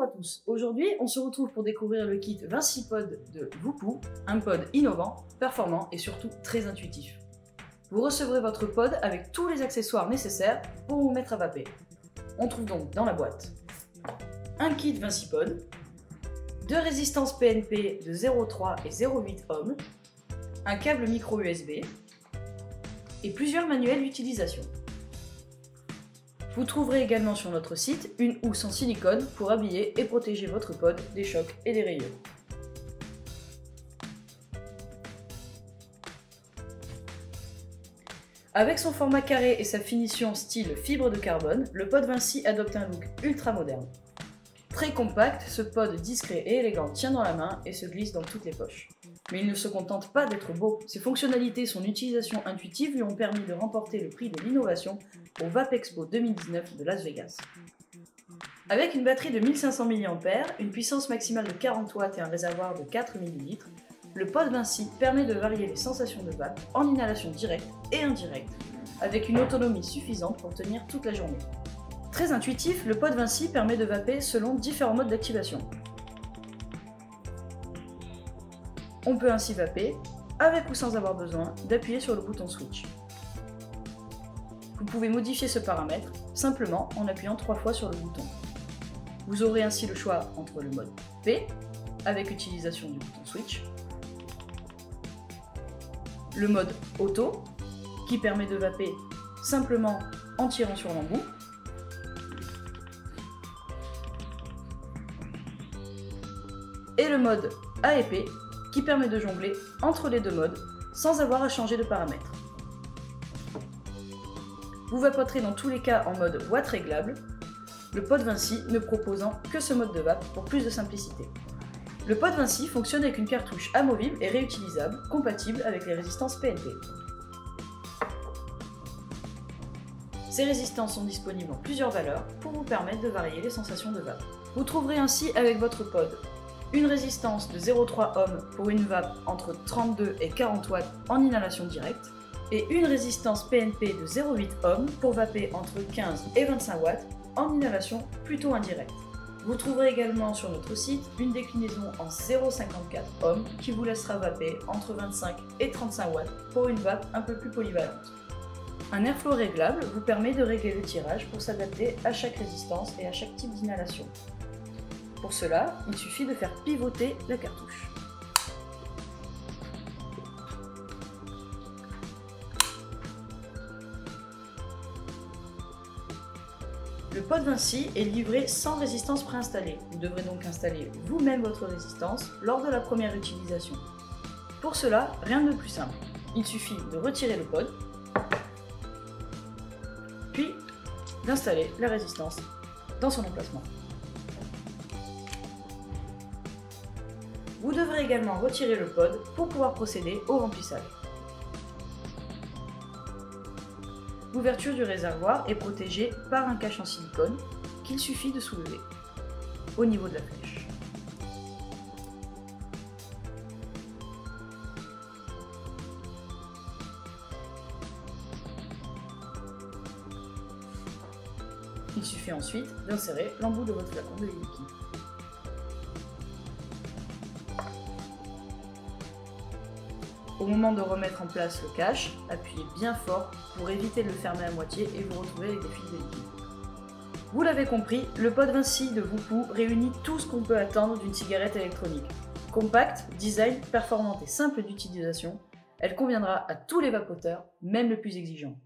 Bonjour à tous, aujourd'hui on se retrouve pour découvrir le kit Vinci Pod de Voupou, un pod innovant, performant et surtout très intuitif. Vous recevrez votre pod avec tous les accessoires nécessaires pour vous mettre à vaper. On trouve donc dans la boîte un kit Vinci Pod, deux résistances PNP de 0,3 et 0,8 ohms, un câble micro USB et plusieurs manuels d'utilisation. Vous trouverez également sur notre site une housse en silicone pour habiller et protéger votre pod des chocs et des rayures. Avec son format carré et sa finition style fibre de carbone, le pod Vinci adopte un look ultra moderne. Très compact, ce pod discret et élégant tient dans la main et se glisse dans toutes les poches. Mais il ne se contente pas d'être beau. Ses fonctionnalités et son utilisation intuitive lui ont permis de remporter le prix de l'innovation au Vapexpo 2019 de Las Vegas. Avec une batterie de 1500 mAh, une puissance maximale de 40 watts et un réservoir de 4 ml, le pod Vinci permet de varier les sensations de vape en inhalation directe et indirecte, avec une autonomie suffisante pour tenir toute la journée. Très intuitif, le pod Vinci permet de vaper selon différents modes d'activation. On peut ainsi vaper, avec ou sans avoir besoin d'appuyer sur le bouton switch. Vous pouvez modifier ce paramètre simplement en appuyant 3 fois sur le bouton. Vous aurez ainsi le choix entre le mode P, avec utilisation du bouton switch, le mode auto, qui permet de vaper simplement en tirant sur l'embout, et le mode A et P, qui permet de jongler entre les deux modes sans avoir à changer de paramètres. Vous vapoterez dans tous les cas en mode watt réglable, le pod Vinci ne proposant que ce mode de vape pour plus de simplicité. Le pod Vinci fonctionne avec une cartouche amovible et réutilisable, compatible avec les résistances PNP. Ces résistances sont disponibles en plusieurs valeurs pour vous permettre de varier les sensations de vape. Vous trouverez ainsi avec votre pod une résistance de 0,3 ohms pour une vape entre 32 et 40 watts en inhalation directe, et une résistance PNP de 0,8 ohms pour vaper entre 15 et 25 watts en inhalation plutôt indirecte. Vous trouverez également sur notre site une déclinaison en 0,54 ohms qui vous laissera vaper entre 25 et 35 watts pour une vape un peu plus polyvalente. Un airflow réglable vous permet de régler le tirage pour s'adapter à chaque résistance et à chaque type d'inhalation. Pour cela, il suffit de faire pivoter la cartouche. Le pod Vinci est livré sans résistance préinstallée. Vous devrez donc installer vous-même votre résistance lors de la première utilisation. Pour cela, rien de plus simple. Il suffit de retirer le pod, puis d'installer la résistance dans son emplacement. Vous devrez également retirer le pod pour pouvoir procéder au remplissage. L'ouverture du réservoir est protégée par un cache en silicone qu'il suffit de soulever au niveau de la flèche. Il suffit ensuite d'insérer l'embout de votre flacon de liquide. Au moment de remettre en place le cache, appuyez bien fort pour éviter de le fermer à moitié et vous retrouver avec des fils de liquide. Vous l'avez compris, le pod Vinci de Voupou réunit tout ce qu'on peut attendre d'une cigarette électronique. Compacte, design, performante et simple d'utilisation, elle conviendra à tous les vapoteurs, même les plus exigeants.